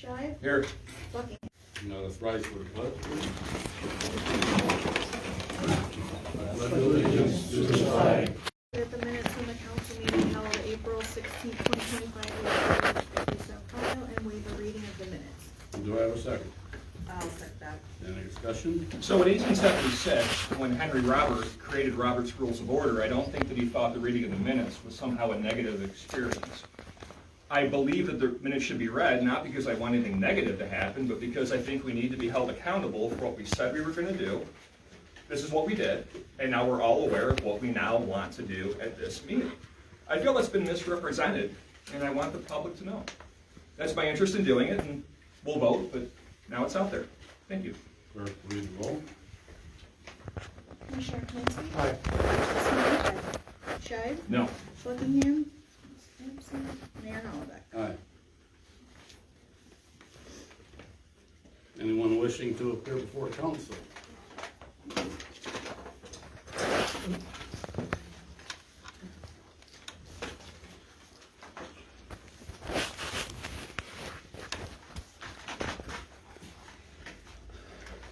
Shive? Here. Buckingham? Now let's rise for the pledge. Allegiance to the flag. That the minutes from the council meeting held April 16, 2025 will be so filed and waive the reading of the minutes. Do I have a second? I'll second that. Any discussion? So in 1876, when Henry Roberts created Robert's Rules of Order, I don't think that he thought the reading of the minutes was somehow a negative experience. I believe that the minutes should be read, not because I want anything negative to happen, but because I think we need to be held accountable for what we said we were going to do. This is what we did, and now we're all aware of what we now want to do at this meeting. I feel that's been misrepresented, and I want the public to know. That's my interest in doing it, and we'll vote, but now it's out there. Thank you. Clerk, read the roll. Commissioner Kaminsky? Aye. Smith? Shive? No. Buckingham? Mayor Hollenbeck? Aye. Anyone wishing to appear before council?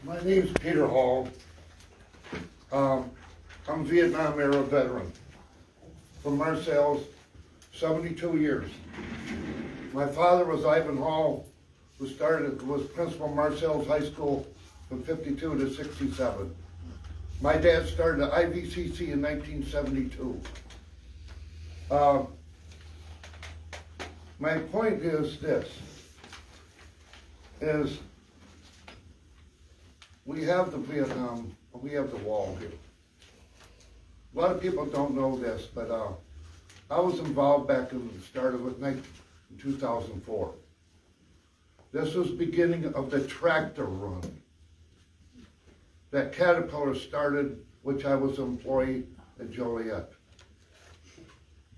My name's Peter Hall. I'm Vietnam era veteran from Marseilles, 72 years. My father was Ivan Hall, who was principal of Marseilles High School from 52 to 67. My dad started at IVCC in 1972. My point is this, we have the Vietnam, we have the wall here. A lot of people don't know this, but I was involved back in the start of it in 2004. This was the beginning of the tractor run that Caterpillar started, which I was an employee at Joliet.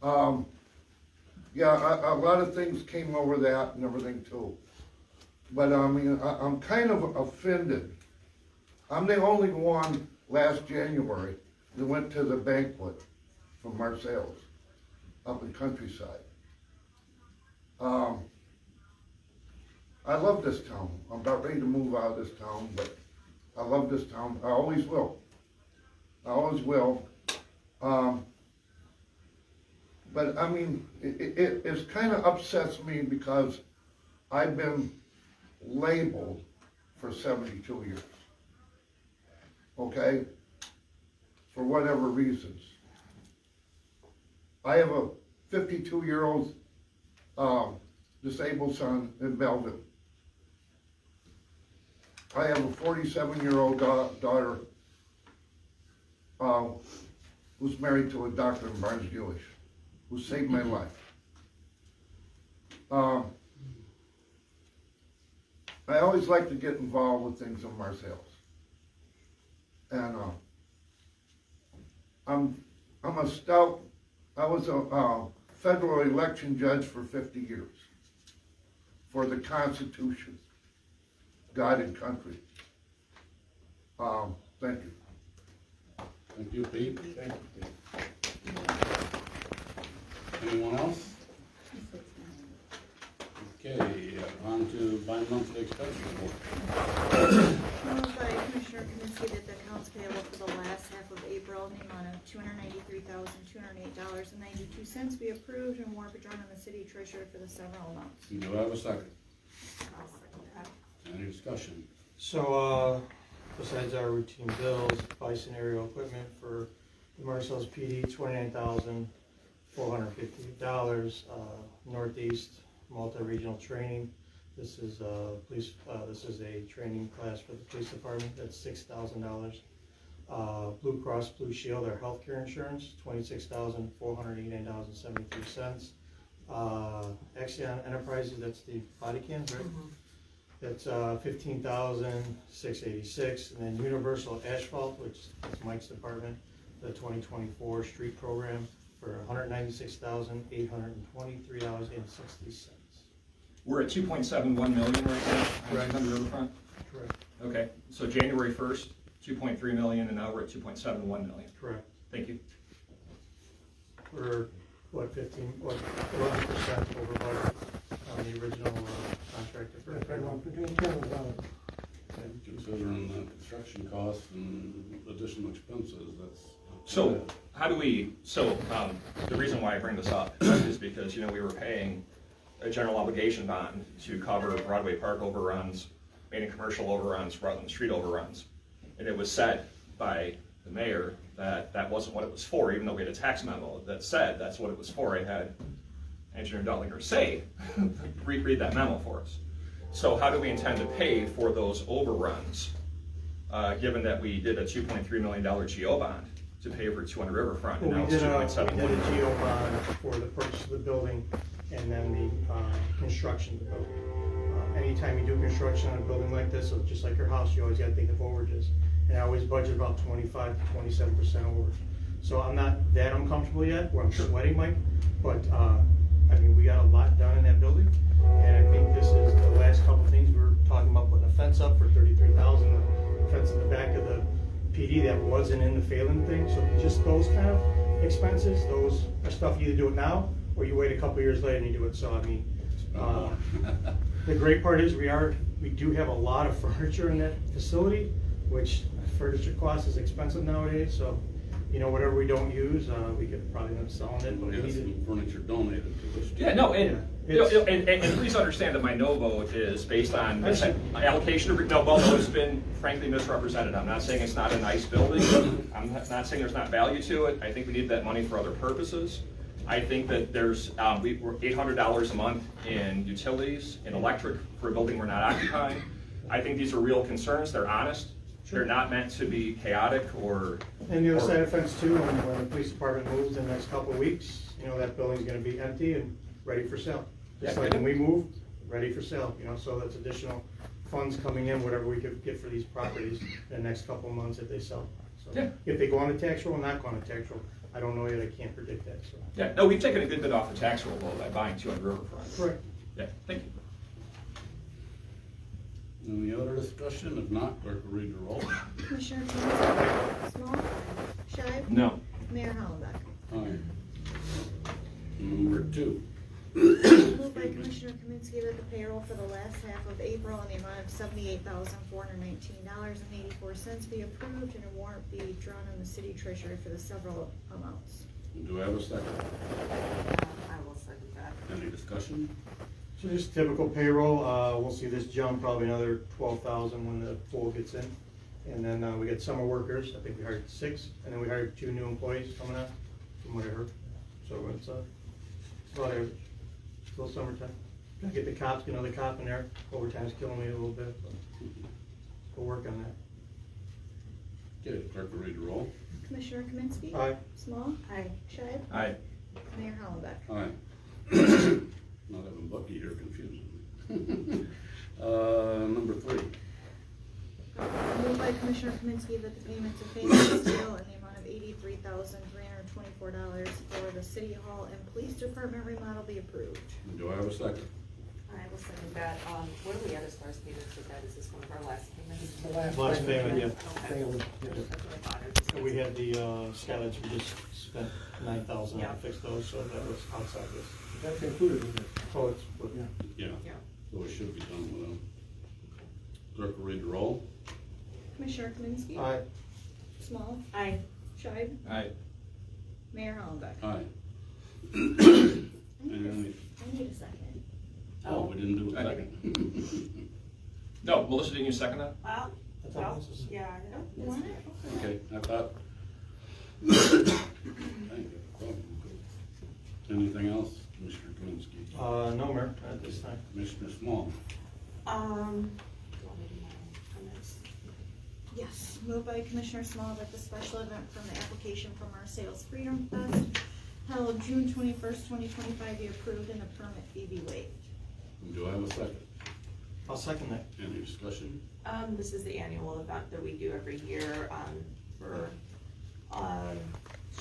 Yeah, a lot of things came over that and everything too. But I mean, I'm kind of offended. I'm the only one last January that went to the banquet from Marseilles up in Countryside. I love this town. I'm about ready to move out of this town, but I love this town. I always will. I always will. But I mean, it kind of upsets me because I've been labeled for 72 years. Okay? For whatever reasons. I have a 52-year-old disabled son in Belleville. I have a 47-year-old daughter who's married to a doctor in Barnes Jewish, who saved my life. I always like to get involved with things in Marseilles. And I'm a stout, I was a federal election judge for 50 years for the Constitution, God and country. Thank you. Thank you, Pete. Thank you, Pete. Anyone else? Okay, on to bi-monthly expense report. Moved by Commissioner Kaminsky that the accounts payable for the last half of April in the amount of $293,208.92 be approved and warrant be drawn on the city treasurer for the several amounts. Do I have a second? I'll second that. Any discussion? So, besides our routine bills, bison aerial equipment for the Marseilles PD, $29,458. Northeast multi-regional training. This is this is a training class for the police department. That's $6,000. Blue Cross Blue Shield, our healthcare insurance, $26,489.73. Axion Enterprises, that's the body cams, right? Mm-hmm. That's $15,686, and then Universal Asphalt, which is Mike's department, the 2024 street program for $196,823.60. We're at 2.71 million right now. Right. On the riverfront. Correct. Okay, so January 1st, 2.3 million, and now we're at 2.71 million. Correct. Thank you. We're what 11% over budget on the original contract. between 10 and 11. Considering the construction costs and additional expenses, that's. So, how do we, the reason why I bring this up is because, we were paying a general obligation bond to cover Broadway Park overruns, main and commercial overruns, Rutland Street overruns. And it was said by the mayor that that wasn't what it was for, even though we had a tax memo that said that's what it was for. I had Engineer Dutlinger say, read that memo for us. So how do we intend to pay for those overruns, given that we did a $2.3 million GO bond to pay for 200 Riverfront, and Well, now we it's did 2.7 a million? GO bond for the purchase of the building and then the construction of the building. Anytime you do construction on a building like this, so just like your house, you always gotta think of overages. And I always budget about 25 to 27% overage. So I'm not that uncomfortable yet, where I'm sweating, Mike, but, we got a lot done in that building. And I think this is the last couple things, we were talking about putting a fence up for $33,000, the fence in the back of the PD that wasn't in the failing thing. So just those kind of expenses, those are stuff you either do it now, or you wait a couple years later and you do it. So the great part is we do have a lot of furniture in that facility, which furniture cost is expensive nowadays, so, whatever we don't use, we could probably end up selling it, but We we had need some furniture donated to us. Yeah, no, and, Yeah, and please understand that my no vote is based on this allocation of, no, Belleville has been frankly misrepresented. I'm not saying it's not a nice building. I'm not saying there's not value to it. I think we need that money for other purposes. I think that there's, we're $800 a month in utilities, in electric for a building we're not occupying. I think these are real concerns. They're honest. They're not meant to be chaotic or. And the other side of the fence too, when the police department moves in the next couple of weeks, that building's gonna be empty and ready for sale. Just Yeah. like when we move, ready for sale, so that's additional funds coming in, whatever we could get for these properties in the next couple of months if they sell. So Yeah. if they go on a tax roll or not go on a tax roll, I don't know yet, I can't predict that, so. Yeah, no, we've taken a good bit off the tax roll though by buying 200 Riverfront. Correct. Yeah, thank you. Any other discussion? If not, clerk will read the roll. Commissioner Clancy? Small? Shive? No. Mayor Hollenbeck? Aye. Number 2. Moved by Commissioner Kaminsky that the payroll for the last half of April in the amount of $78,419.84 be approved and a warrant be drawn on the city treasurer for the several amounts. Do I have a second? I will second that. Any discussion? So just typical payroll, we'll see this jump probably another 12,000 when the pool gets in. And then we got summer workers, I think we hired 6, and then we hired 2 new employees coming out, from what I heard. So it's about average, still summertime. Gotta get the cops, get another cop in there, overtime's killing me a little bit, but we'll work on that. Okay, clerk will read the roll. Commissioner Kaminsky? Aye. Small? Aye. Shive? Aye. Mayor Hollenbeck? Aye. Not having Bucky here confusing me. Number 3. Moved by Commissioner Kaminsky that the payment to Famous Steel in the amount of $83,324 for the City Hall and Police Department remodel be approved. Do I have a second? I will second that. Where are we at as far as payments with that? Is this one of our last payments? The last Last payment, yeah. Okay. Payment, yeah. That's what I thought. It was just- We had the skylights, we just spent 9,000 Yeah. to fix those, so that was outside this. That's included in it. Oh, it's, Yeah. Yeah. Yeah. So it should be done with them. Clerk will read the roll. Commissioner Kaminsky? aye. Small? Aye. Shive? Aye. Mayor Hollenbeck? Aye. I need And I need a second. oh, we didn't do a second. No, Melissa, didn't you second that? Well, That's all this is. yeah, I know. You want it? Okay, I thought. Thank you. Anything else, Commissioner Kaminsky? No, Mayor, at this time. Commissioner Small? Do you want me to do my comments? Yes, moved by Commissioner Small that the special event from the application from Marseilles Freedom Fest held June 21st, 2025 be approved and the permit fee be waived. Do I have a second? I'll second that. Any discussion? This is the annual event that we do every year, for,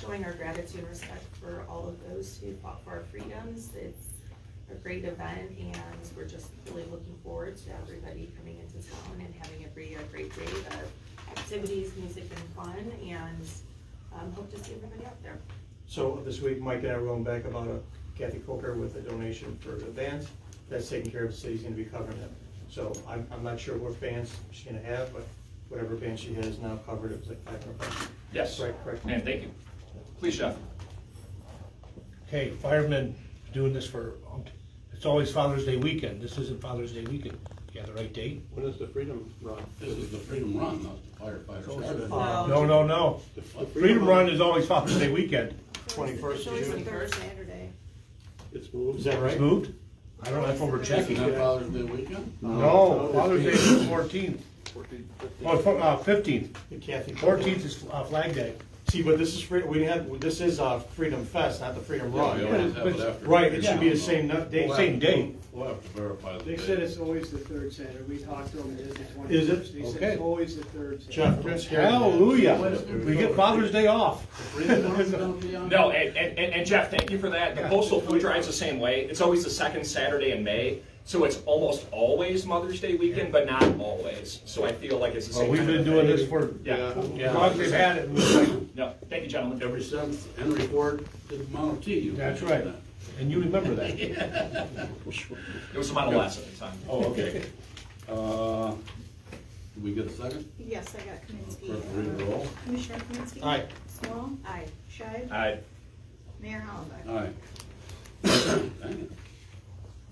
showing our gratitude and respect for all of those who fought for our freedoms. It's a great event, and we're just really looking forward to everybody coming into town and having it be a great day of activities, music, and fun, and hope to see everybody out there. So this week, Mike and I were going back about Kathy Coker with a donation for the bands. That's taken care of, the city's gonna be covering that. So I'm not sure what bands she's gonna have, but whatever band she has now covered, it was like $500. Yes. Right, correct. And thank you. Please, Jeff. Okay, firemen doing this for, it's always Father's Day weekend. This isn't Father's Day weekend. You have the right date? When is the Freedom Run? This is the Freedom Run, not the firefighter Saturday. No. The Freedom Run is always Father's Day weekend. 21st It's of always the June. third Saturday. It's moved. Is that It's right? moved? I don't know, that's what we're Isn't checking. that Father's Day weekend? No, Father's Day is the 14th. 14, 15. Oh, it's 15th. The Kathy. 14th is Flag Day. See, but this is this is Freedom Fest, not the Freedom Yeah, Run. we always have it after. Right, it should be the Yeah. same day. Same day. We'll have to verify the They date. said it's always the third Saturday, we talked to them, it is the Is it? 21st. They said Okay. it's always the third Saturday. Jeff, I'm scared of that. Hallelujah. We get Father's Day off. Freedom Run's gonna be on? No, and Jeff, thank you for that. The postal food drive's the same way. It's always the second Saturday in May, so it's almost always Mother's Day weekend, but not always. So I feel like it's the Well, same. we've kind been of doing thing. this for, Yeah. as long as they've had it. we're like- No, thank you, gentlemen. Ever since Henry Ford did Model T. you've been That's doing right. that. And you remember that. It was a Model S at the time. Oh, okay. Did we get a second? Yes, I got Kaminsky. Clerk, read the roll. Commissioner Kaminsky. Aye. Small. Aye. Shive. Aye. Mayor Hollenbeck. Aye. Dang it.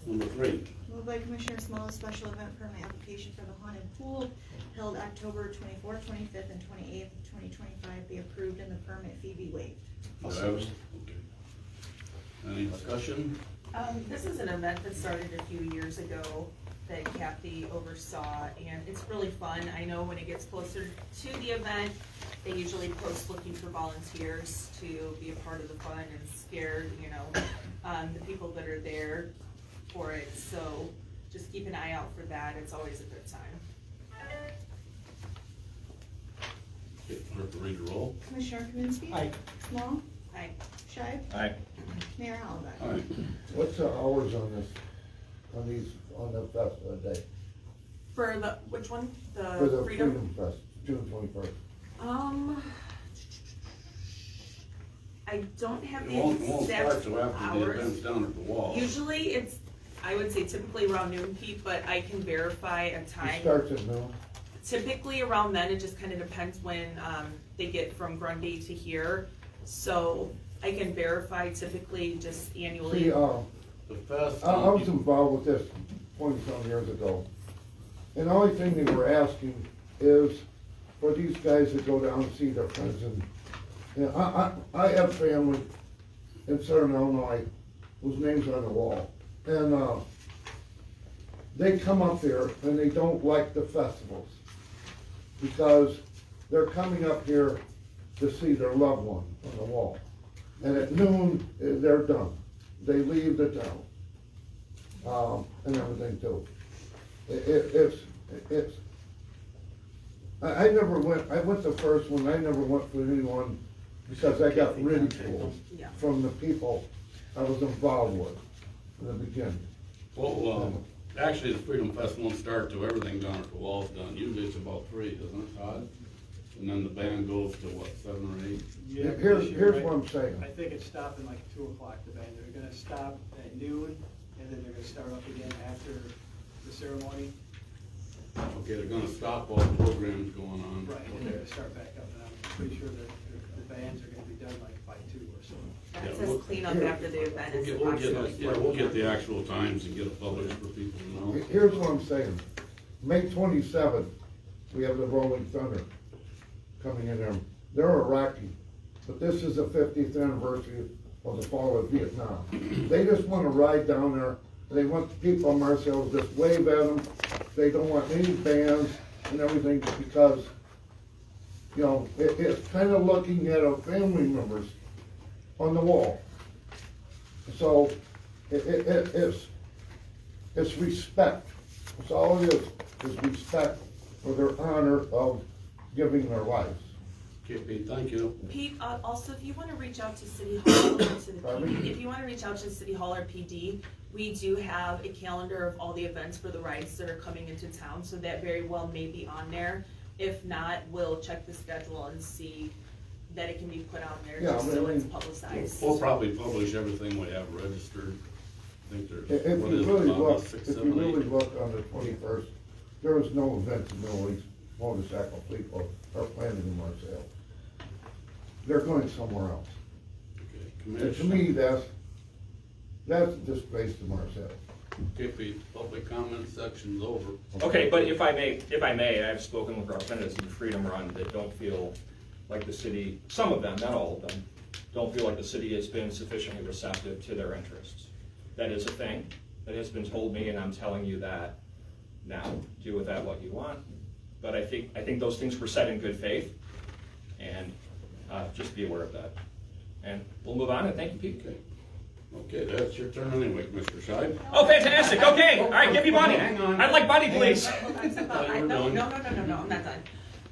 Number 3. Moved by Commissioner Small, a special event permit application for the haunted pool held October 24th, 25th, and 28th, 2025 be approved and the permit fee be waived. Okay. Any discussion? This is an event that started a few years ago that Kathy oversaw, and it's really fun. I know when it gets closer to the event, they usually post looking for volunteers to be a part of the fun and scare, the people that are there for it. So just keep an eye out for that. It's always a good time. Okay, clerk, read the roll. Commissioner Kaminsky. Aye. Small. Aye. Shive. Aye. Mayor Hollenbeck. Aye. What's the hours on this, on the festival day? For the, which one? For the Freedom? Freedom Fest, June 21st. I don't have It the won't start exact till after the hours. event's down at the wall. Usually it's, I would say typically around noon, Pete, but I can verify a It time. starts at noon. Typically around then, it just kind of depends when they get from Grundy to here. So I can verify typically just annually. See, The fest. I was involved with this 20-some years ago. And the only thing they were asking is for these guys to go down and see their friends. And I have family in Southern Illinois whose names are on the wall. And they come up here and they don't like the festivals because they're coming up here to see their loved one on the wall. And at noon, they're done. They leave the town, and everything too. I never went, I went the first one, I never went for anyone because I got ridiculed Yeah. from the people I was involved with in the beginning. Well, actually, the Freedom Fest won't start till everything down at the wall's done. Usually it's about 3, doesn't it, Todd? And then the band goes to what, 7 or 8? Yeah, Here's this year, what I'm saying. I think it's stopping like 2 o'clock, the band, they're gonna stop at noon, and then they're gonna start up again after the ceremony. Okay, they're gonna stop all the programs going on. Right, and they're gonna start back up, and I'm pretty sure that the bands are gonna be done like by 2 or so. That Yeah, says we'll- clean up after the event is We'll approximately get 4 the actual times and get it published for people to know. Here's what I'm saying. May 27th, we have the Rolling Thunder coming in there. They're Iraqi, but this is the 50th anniversary of the fall of Vietnam. They just want to ride down there. They want the people of Marseilles to just wave at them. They don't want any bands and everything because, it's kind of looking at our family members on the wall. So it's respect. That's all it is respect for their honor of giving their lives. Okay, Pete, thank you. Pete, also, if you want to reach out to City Hall or to the Pardon me? PD, if you want to reach out to City Hall or PD, we do have a calendar of all the events for the rides that are coming into town, so that very well may be on there. If not, we'll check the schedule and see that it can be put on there, Yeah, just I so mean, it's publicized. We'll probably publish everything we have registered I think there's, If what you is it, really about look, 6, if 7, you really 8? look on the 21st, there was no event in Middle East motorcycle people are planning in Marseille. They're going somewhere else. Okay, And to Commissioner. me, that's a disgrace to Marseille. Okay, Pete, public comment section's over. Okay, but if I may, I've spoken with representatives of the Freedom Run that don't feel like the city, some of them, not all of them, don't feel like the city has been sufficiently receptive to their interests. That is a thing that has been told me, and I'm telling you that now. Do with that what you want. But I think those things were said in good faith, and just be aware of that. And we'll move on, and thank you, Pete. Okay. Okay, that's your turn anyway, Mr. Scheib. Oh, fantastic, okay, all right, give me money. Hang on. I'd like money, please. Hold on, step thought up. you were No, done. no, I'm not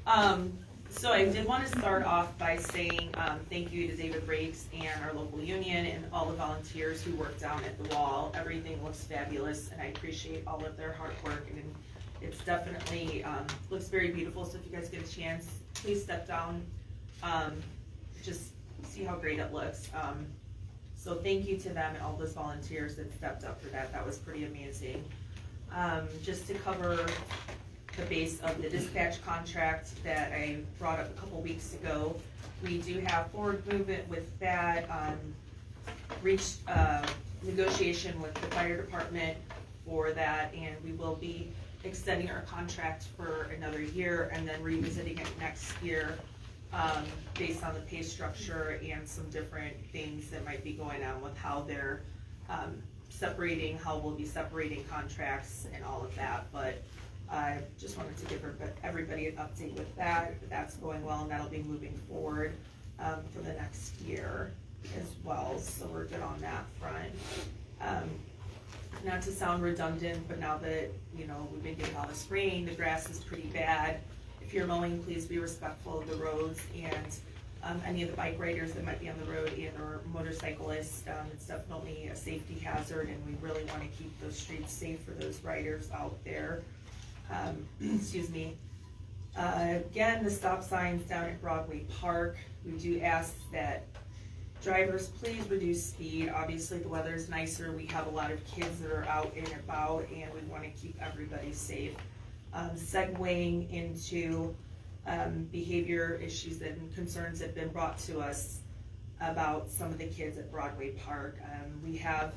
done. So I did want to start off by saying, thank you to David Rakes and our local union and all the volunteers who worked down at the wall. Everything looks fabulous, and I appreciate all of their hard work, and it's definitely, looks very beautiful, so if you guys get a chance, please step down, just see how great it looks. So thank you to them and all those volunteers that stepped up for that. That was pretty amazing. Just to cover the base of the dispatch contract that I brought up a couple weeks ago, we do have forward movement with that. Reached negotiation with the fire department for that, and we will be extending our contract for another year and then revisiting it next year. Based on the pay structure and some different things that might be going on with how they're separating, how we'll be separating contracts and all of that. But I just wanted to give everybody an update with that. That's going well, and that'll be moving forward for the next year as well. So we're good on that front. Not to sound redundant, but now that, you know, we've been getting all this rain, the grass is pretty bad. If you're mowing, please be respectful of the roads and any of the bike riders that might be on the road and or motorcyclists. It's definitely a safety hazard, and we really want to keep those streets safe for those riders out there. Excuse me. Again, the stop signs down at Broadway Park, we do ask that drivers please reduce speed. Obviously the weather is nicer, we have a lot of kids that are out and about, and we want to keep everybody safe. Segueing into behavior issues and concerns that have been brought to us about some of the kids at Broadway Park. We have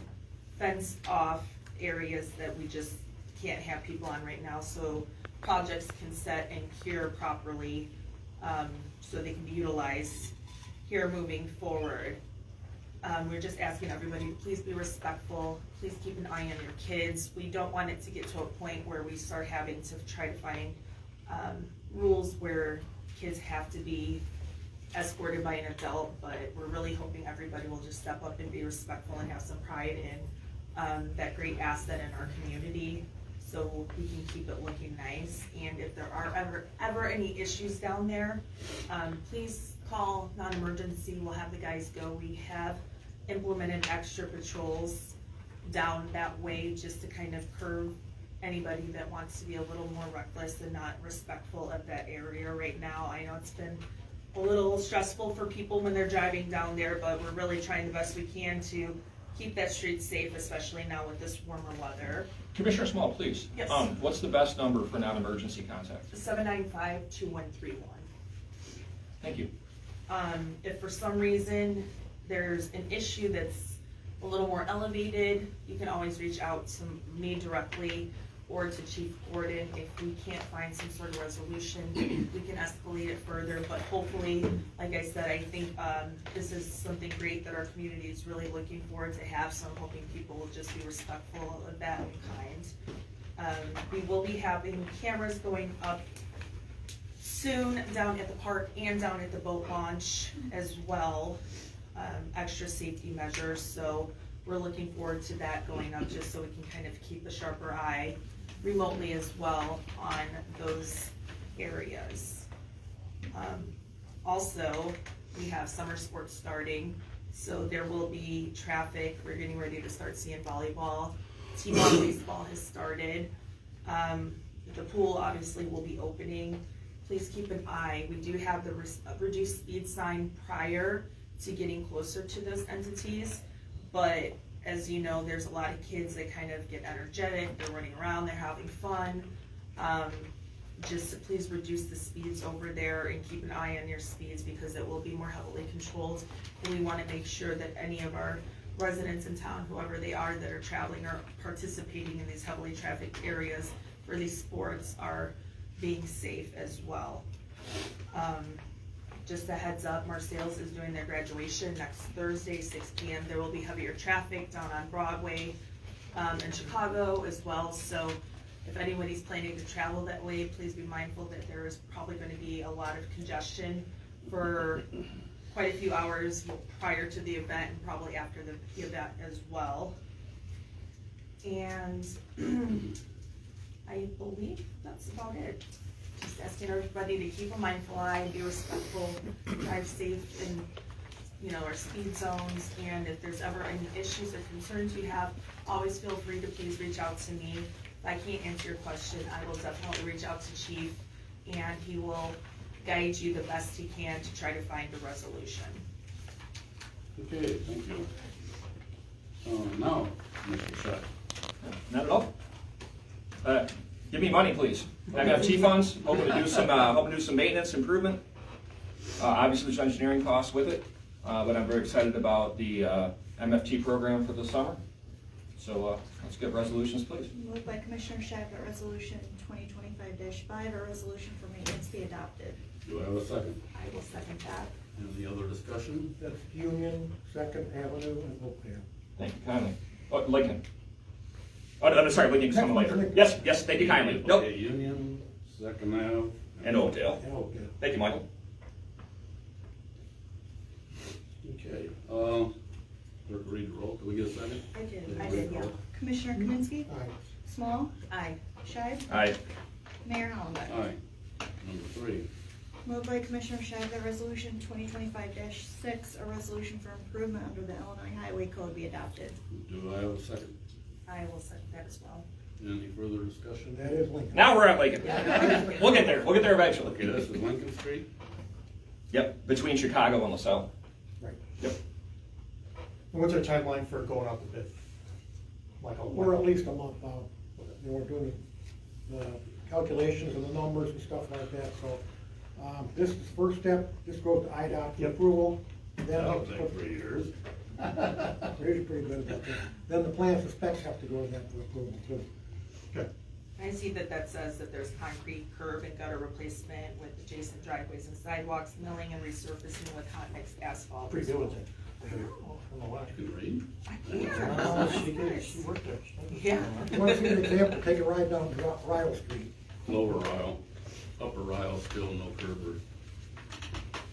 fenced off areas that we just can't have people on right now, so projects can set and cure properly, so they can be utilized here moving forward. We're just asking everybody to please be respectful, please keep an eye on your kids. We don't want it to get to a point where we start having to try to find rules where kids have to be escorted by an adult, but we're really hoping everybody will just step up and be respectful and have some pride in that great asset in our community, so we can keep it looking nice. And if there are ever any issues down there, please call non-emergency. We'll have the guys go. We have implemented extra patrols down that way just to kind of curb anybody that wants to be a little more reckless and not respectful of that area right now. I know it's been a little stressful for people when they're driving down there, but we're really trying the best we can to keep that street safe, especially now with this warmer weather. Commissioner Small, please. Yes. What's the best number for non-emergency contact? 795-2131. Thank you. If for some reason there's an issue that's a little more elevated, you can always reach out to me directly or to Chief Gordon. If we can't find some sort of resolution, we can escalate it further. But hopefully, like I said, I think this is something great that our community is really looking forward to have, so I'm hoping people will just be respectful of that and kind. We will be having cameras going up soon down at the park and down at the boat launch as well, extra safety measures. So we're looking forward to that going up, just so we can kind of keep a sharper eye remotely as well on those areas. Also, we have summer sports starting, so there will be traffic. We're getting ready to start seeing volleyball. T-ball baseball has started. The pool obviously will be opening. Please keep an eye. We do have the reduced speed sign prior to getting closer to those entities, but as you know, there's a lot of kids that kind of get energetic, they're running around, they're having fun. Just please reduce the speeds over there and keep an eye on your speeds because it will be more heavily controlled. And we want to make sure that any of our residents in town, whoever they are that are traveling or participating in these heavily trafficked areas for these sports are being safe as well. Just a heads up, Marseilles is doing their graduation next Thursday, 6 p.m. There will be heavier traffic down on Broadway in Chicago as well. So if anybody's planning to travel that way, please be mindful that there is probably going to be a lot of congestion for quite a few hours prior to the event and probably after the event as well. And I believe that's about it. Just asking everybody to keep a mindful eye and be respectful, drive safe in, you know, our speed zones. And if there's ever any issues or concerns you have, always feel free to please reach out to me. If I can't answer your question, I will definitely reach out to Chief and he will guide you the best he can to try to find a resolution. Okay, thank you. Now, Mr. Scheck. Not at all. Give me money, please. MFT funds, hoping to do some maintenance improvement. Obviously, there's engineering costs with it, but I'm very excited about the MFT program for the summer. So let's get resolutions, please. Moved by Commissioner Scheck that resolution 2025-5, a resolution for maintenance be adopted. Do I have a second? I will second that. Any other discussion? That's Union, Second Avenue, and Oakdale. Thank you kindly. Oh, Lincoln. Oh, I'm sorry, Lincoln's coming later. Yes, yes, thank you kindly. Nope. Okay, Union, Second Ave. And Oakdale. And Oakdale. Thank you, Michael. Okay, clerk read the roll. Can we get a second? I did, yeah. Commissioner Kaminsky. Aye. Small. Aye. Shive. Aye. Mayor Hollenbeck. Aye. Number 3. Moved by Commissioner Shive that resolution 2025-6, a resolution for improvement under the Illinois Highway Code be adopted. Do I have a second? I will second that as well. Any further discussion? That is Lincoln. Now we're at Lincoln. We'll get there. We'll get there eventually. Okay, this is Lincoln Street. Yep, between Chicago and LaSalle. Right. Yep. And what's our timeline for going out to bid? We're at least a month out. You know, we're doing the calculations and the numbers and stuff like that, so, this is the first step, this goes to IDOT for Yep. approval. Then That'll take 3 years. He's pretty good about that. Then the plans and specs have to go to that for approval too. Okay. I see that says that there's concrete curb and gutter replacement with adjacent driveways and sidewalks, milling and resurfacing with hot mixed asphalt. Pretty good with it. I know. I don't know why. You can read. She worked there. Yeah. You want to see an example, take a ride down Ryle Street. Lower Ryle, upper Ryle, still no curb.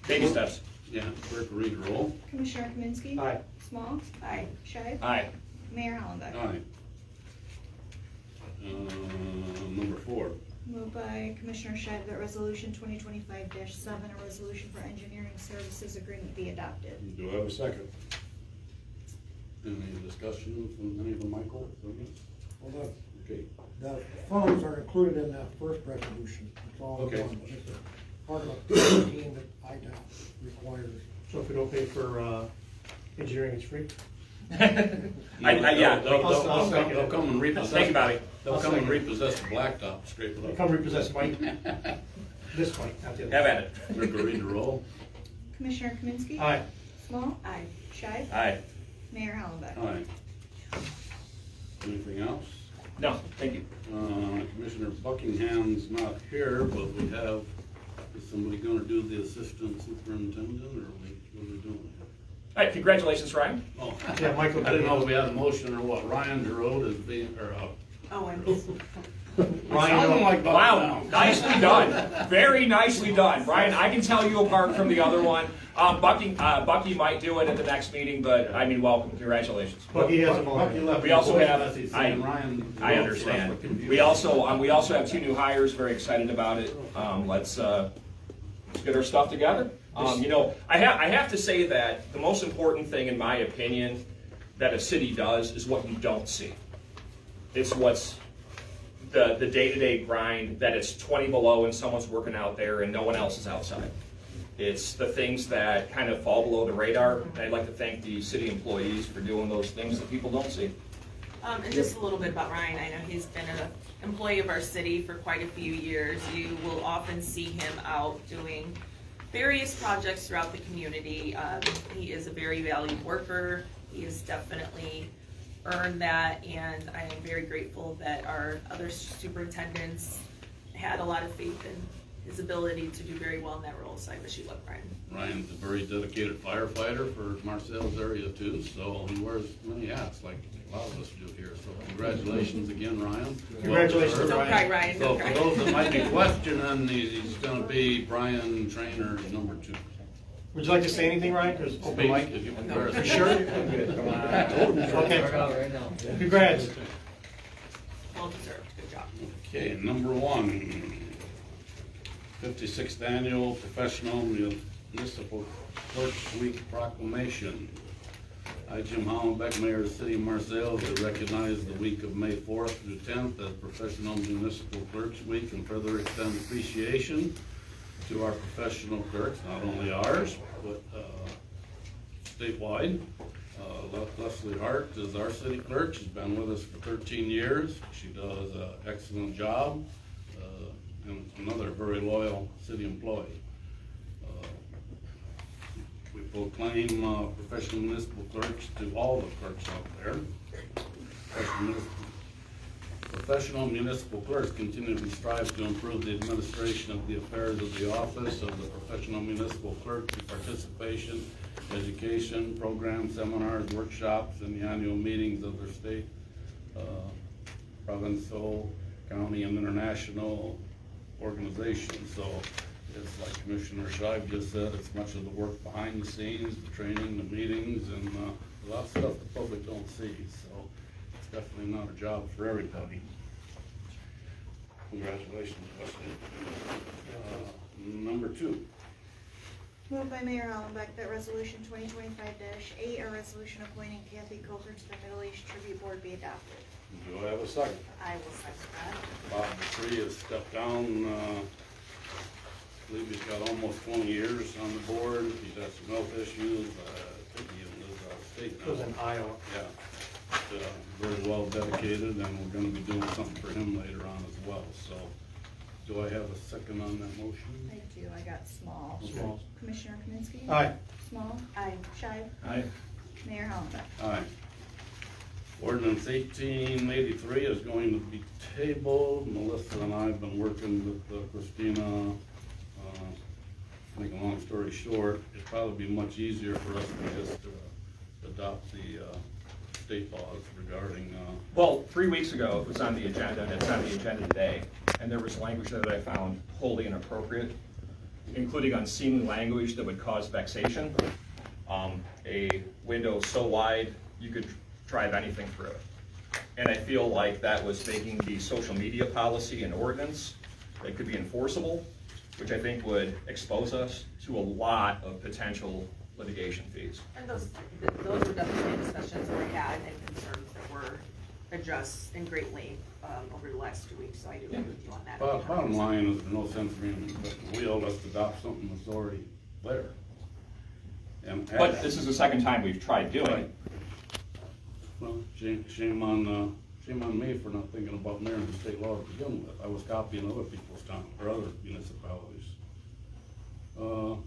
Baby steps. Yeah, clerk read the roll. Commissioner Kaminsky. Aye. Small. Aye. Shive. Aye. Mayor Hollenbeck. Aye. Number 4. Moved by Commissioner Shive that resolution 2025-7, a resolution for engineering services agreement be adopted. Do I have a second? Any discussion from any of the Michael? Well, Okay. the funds are included in that first resolution, it's all Okay. one, but it's a part of a routine that IDOT requires. So if we don't pay for, engineering, it's free? Yeah. They'll come and repossess. Thank you, Bobby. They'll come and repossess the blacktop, scrape They it come up. repossess Mike, this Mike, not the other. Have at it. Clerk read the roll. Commissioner Kaminsky. Aye. Small. Aye. Shive. Aye. Mayor Hollenbeck. Aye. Anything else? No, thank you. Commissioner Buckingham's not here, but we have, is somebody gonna do the assistant superintendent, or what are we doing? All right, congratulations, Ryan. Oh, Yeah, Michael. I didn't know if we had a motion or what. Ryan Giroux is being, or, Oh, and Sounding like Wow, Buckingham's. nicely done. Very nicely done. Ryan, I can tell you apart from the other one, Bucky might do it at the next meeting, but I mean, welcome, congratulations. But he has a Bucky moment. left We also a voice have- message saying Ryan I Giroux, understand. so that's what confused We me. also have 2 new hires, very excited about it. Let's get our stuff together. You know, I have to say that the most important thing, in my opinion, that a city does is what you don't see. It's what's the day-to-day grind, that it's 20 below and someone's working out there and no one else is outside. It's the things that kind of fall below the radar. And I'd like to thank the city employees for doing those things that people don't see. And just a little bit about Ryan, I know he's been an employee of our city for quite a few years. You will often see him out doing various projects throughout the community. He is a very valued worker. He has definitely earned that, and I am very grateful that our other superintendents had a lot of faith in his ability to do very well in that role, so I wish you luck, Ryan. Ryan's a very dedicated firefighter for Marseilles area too, so he wears many hats like a lot of us do here. So congratulations again, Ryan. Congratulations, Don't cry, Ryan, So don't for cry. those that might be questioning, he's gonna be Brian Trainer's number 2. Would you like to say anything, Ryan? 'Cause open mic. If you prefer. Sure? Okay. Congrats. Well deserved, good job. Okay, number 1, 56th Annual Professional Municipal Clerks Week Proclamation. I, Jim Hollenbeck, Mayor of the City of Marseilles, recognize the week of May 4th through 10th as Professional Municipal Clerks Week and further extend appreciation to our professional clerks, not only ours, but statewide. Leslie Hart is our city clerk. She's been with us for 13 years. She does an excellent job, and another very loyal city employee. We proclaim professional municipal clerks to all the clerks out there. Professional municipal clerks continually strive to improve the administration of the affairs of the office of the professional municipal clerk through participation, education, programs, seminars, workshops, and the annual meetings of their state, provincial, county, and international organizations. So it's like Commissioner Scheib just said, it's much of the work behind the scenes, the training, the meetings, and a lot of stuff the public don't see. So it's definitely not a job for everybody. Congratulations, Wesley. Number 2. Moved by Mayor Hollenbeck that resolution 2025-8, a resolution appointing Kathy Coker to the Middle East Tribute Board be adopted. Do I have a second? I will second that. Bob Dupree has stepped down. I believe he's got almost 20 years on the board. He's had some health issues. I think he lives out of state It now. was in Iowa. Yeah. But, very well dedicated, and we're gonna be doing something for him later on as well. So, do I have a second on that motion? I do, I got Small. Small. Commissioner Kaminsky? Aye. Small? Aye. Shive? Aye. Mayor Hollenbeck? Aye. Ordinance 1883 is going to be tabled. Melissa and I have been working with Christina. To make a long story short, it'd probably be much easier for us to just adopt the state laws regarding, Well, 3 weeks ago, it was on the agenda, and it's on the agenda today, and there was language that I found wholly inappropriate, including unseemly language that would cause vexation. A window so wide, you could drive anything through it. And I feel like that was making the social media policy an ordinance that could be enforceable, which I think would expose us to a lot of potential litigation fees. And those were definitely discussions that we had and concerns that were addressed in great length over the last 2 weeks, so I do agree with you on that. bottom line is there's no sense reinventing the wheel. Let's adopt something that's already there. And But this is the second time we've tried doing it. Well, shame on me for not thinking about mirroring the state law to begin with. I was copying other people's town, or other municipalities. So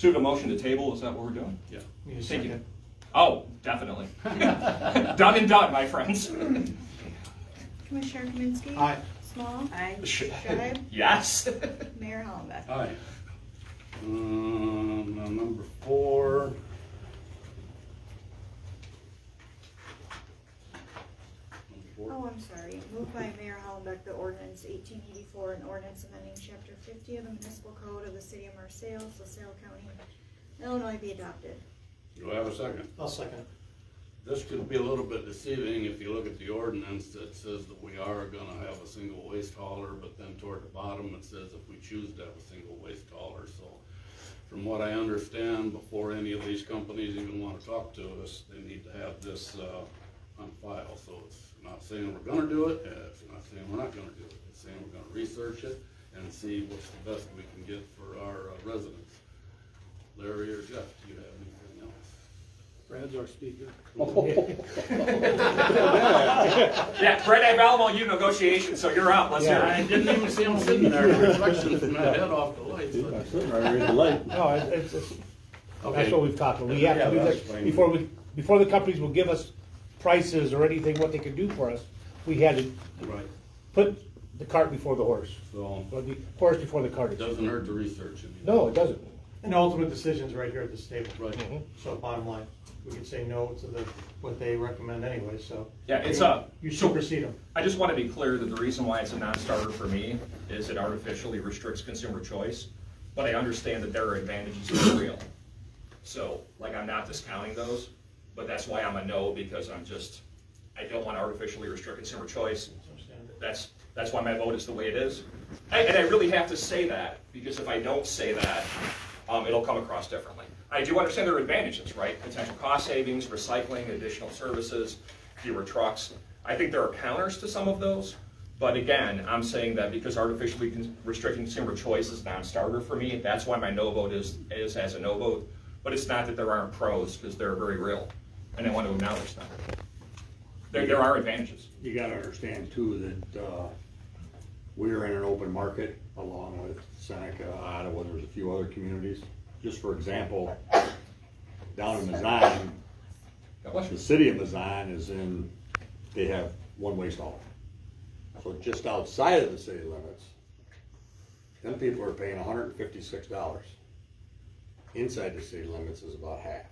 we have a motion to table, is that what we're doing? Yeah. Need a Thank you. second? Oh, definitely. Done and done, my friends. Commissioner Kaminsky? Aye. Small? Aye. Shive? Yes. Mayor Hollenbeck? Aye. Now number 4. Oh, I'm sorry. Moved by Mayor Hollenbeck, the ordinance 1884, an ordinance amending chapter 50 of the municipal code of the city of Marseilles, LaSalle County, Illinois be adopted. Do I have a second? I'll second. This could be a little bit deceiving if you look at the ordinance that says that we are gonna have a single waste hauler, but then toward the bottom it says if we choose to have a single waste hauler. So from what I understand, before any of these companies even wanna talk to us, they need to have this on file. So it's not saying we're gonna do it, it's not saying we're not gonna do it. It's saying we're gonna research it and see what's the best we can get for our residents. Larry or Jeff, do you have anything else? Brad's our speaker. Yeah, Brett, I value you negotiations, so you're out, let's hear I it. didn't even see him sitting there, the reflection from that head off the lights. I'm sitting right here in the light. No, it's, that's Okay. what we've talked about. We have Yeah, to do that's that fine. before the companies will give us prices or anything, what they can do for us. We had to Right, put the cart before the horse, so or the horse before the cart. it doesn't hurt to research it. No, it doesn't. And the ultimate decision's right here at this table. Right. So bottom line, we could say no to what they recommend anyway, so. Yeah, it's You so supersede them. I just want to be clear that the reason why it's a non-starter for me is it artificially restricts consumer choice, but I understand that there are advantages that are real. So, like, I'm not discounting those, but that's why I'm a no, because I don't want to artificially restrict consumer choice. That's why my vote is the way it is. And I really have to say that, because if I don't say that, it'll come across differently. I do understand there are advantages, right? Potential cost savings, recycling, additional services, fewer trucks. I think there are counters to some of those, but again, I'm saying that because artificially restricting consumer choice is a non-starter for me, that's why my no vote is as a no vote. But it's not that there aren't pros, because they're very real, and I want to acknowledge them. There are advantages. You gotta understand too that, we're in an open market along with Seneca, Ottawa, there's a few other communities. Just for example, down in Mazan, God bless the you. city of Mazan they have one-way stall. So just outside of the city limits, them people are paying $156. Inside the city limits is about half.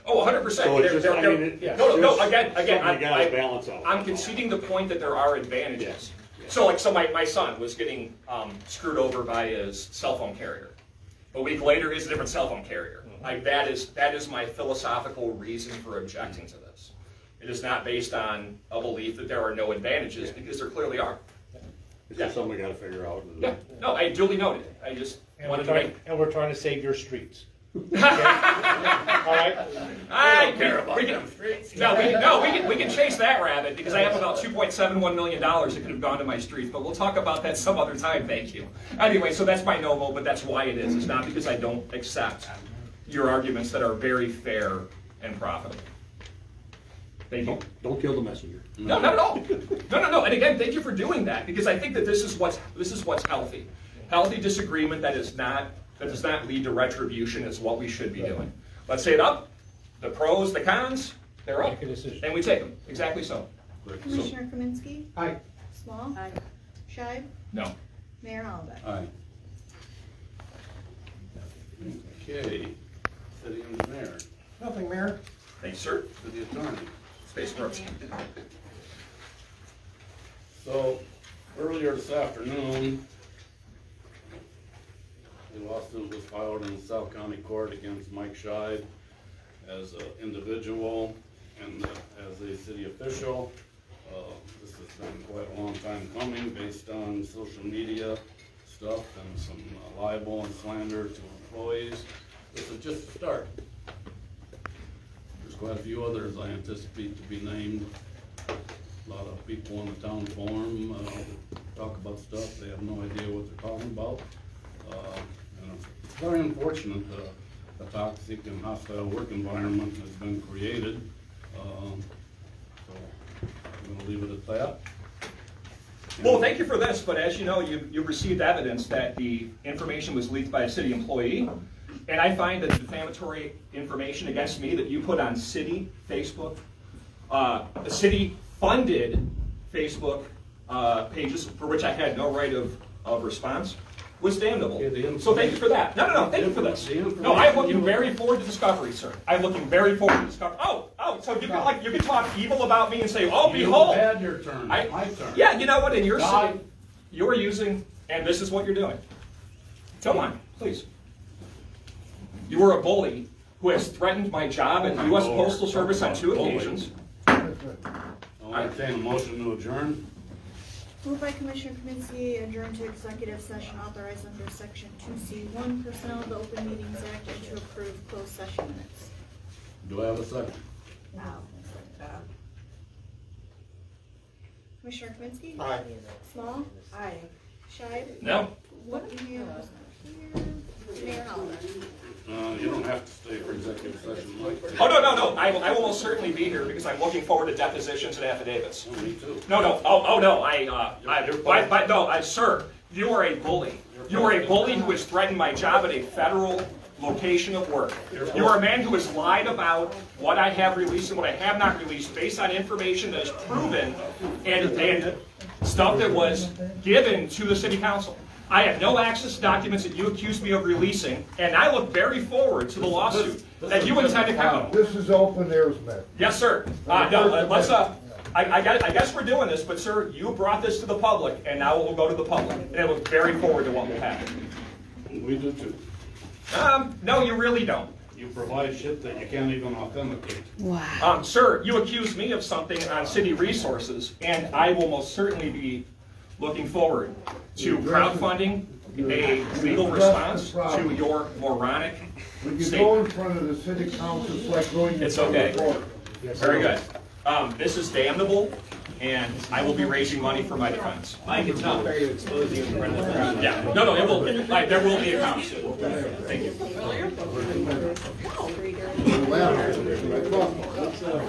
Oh, 100%. So it's just, I mean, No, again, something you gotta I- balance out. I'm conceding the point that there are advantages. Yeah. So my son was getting screwed over by his cell phone carrier. A week later, he's a different cell phone carrier. Like, that is my philosophical reason for objecting to this. It is not based on a belief that there are no advantages, because there clearly are. It's just something we gotta figure out. Yeah, no, I duly noted. I just wanted to make. And we're trying to save your streets. Okay? All right? I don't care about them streets. No, we can chase that rabbit, because I have about $2.71 million that could have gone to my streets, but we'll talk about that some other time, thank you. Anyway, so that's my no vote, but that's why it is. It's not because I don't accept your arguments that are very fair and profitable. Thank you. Don't kill the messenger. No, not at all. No. And again, thank you for doing that, because I think that this is what's healthy. Healthy disagreement that does not lead to retribution is what we should be doing. Let's say it up. The pros, the cons, they're up. Make a decision. And we take them. Exactly so. Commissioner Kaminsky? Aye. Small? Aye. Shive? No. Mayor Hollenbeck? Aye. Okay, city engineer, Nothing, Mayor. Thank you, sir. city attorney. Space Rose. So, earlier this afternoon, a lawsuit was filed in the South County Court against Mike Scheid as an individual and as a city official. This has been quite a long time coming, based on social media stuff and some libel and slander to employees. This is just a start. There's quite a few others I anticipate to be named. A lot of people on the town forum talk about stuff, they have no idea what they're talking about. And it's very unfortunate, a toxic and hostile work environment has been created. So I'm gonna leave it at that. Well, thank you for this, but as you know, you received evidence that the information was leaked by a city employee, and I find that the defamatory information against me that you put on city Facebook, city-funded Facebook pages, for which I had no right of response, was damnable. So thank you for that. No, thank you for this. No, I'm looking very forward to discovery, sir. I'm looking very forward to discovery. Oh, so you can talk evil about me and say, oh, behold. You had your turn, my turn. Yeah, you know what, in your God. city, you're using, and this is what you're doing. Come on, please. You were a bully who has threatened my job at the U.S. Postal Service on 2 occasions. I'll entertain a motion to adjourn. Moved by Commissioner Kaminsky, adjourn to executive session authorized under section 2C1 personnel of the Open Meetings Act and to approve closed session minutes. Do I have a second? Commissioner Kaminsky? Aye. Small? Aye. Shive? No? What do you have? Mayor Hollenbeck. You don't have to stay for executive session, Mike. Oh, no, I will most certainly be here because I'm looking forward to depositions and affidavits. Oh, me too. No, no, no, sir, you are a bully. You are a bully who has threatened my job at a federal location of work. You are a man who has lied about what I have released and what I have not released based on information that is proven and stuff that was given to the city council. I have no access to documents that you accused me of releasing, and I look very forward to the lawsuit that you intend to come. This is open airs, man. Yes, sir. I guess we're doing this, but sir, you brought this to the public, and now it will go to the public, and I look very forward to what will happen. We do too. No, you really don't. You provide shit that you can't even authenticate. Sir, you accused me of something on city resources, and I will most certainly be looking forward to crowdfunding a legal response to your moronic When you go statement. in front of the city council, it's like going in It's front okay. of the court. Very good. This is damnable, and I will be raising money for my defense. Mike, it's not fair to expose you in front of the crowd. Yeah, no, it will, there will be a conversation. Thank you.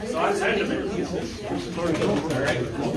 So I'm sending it. All right.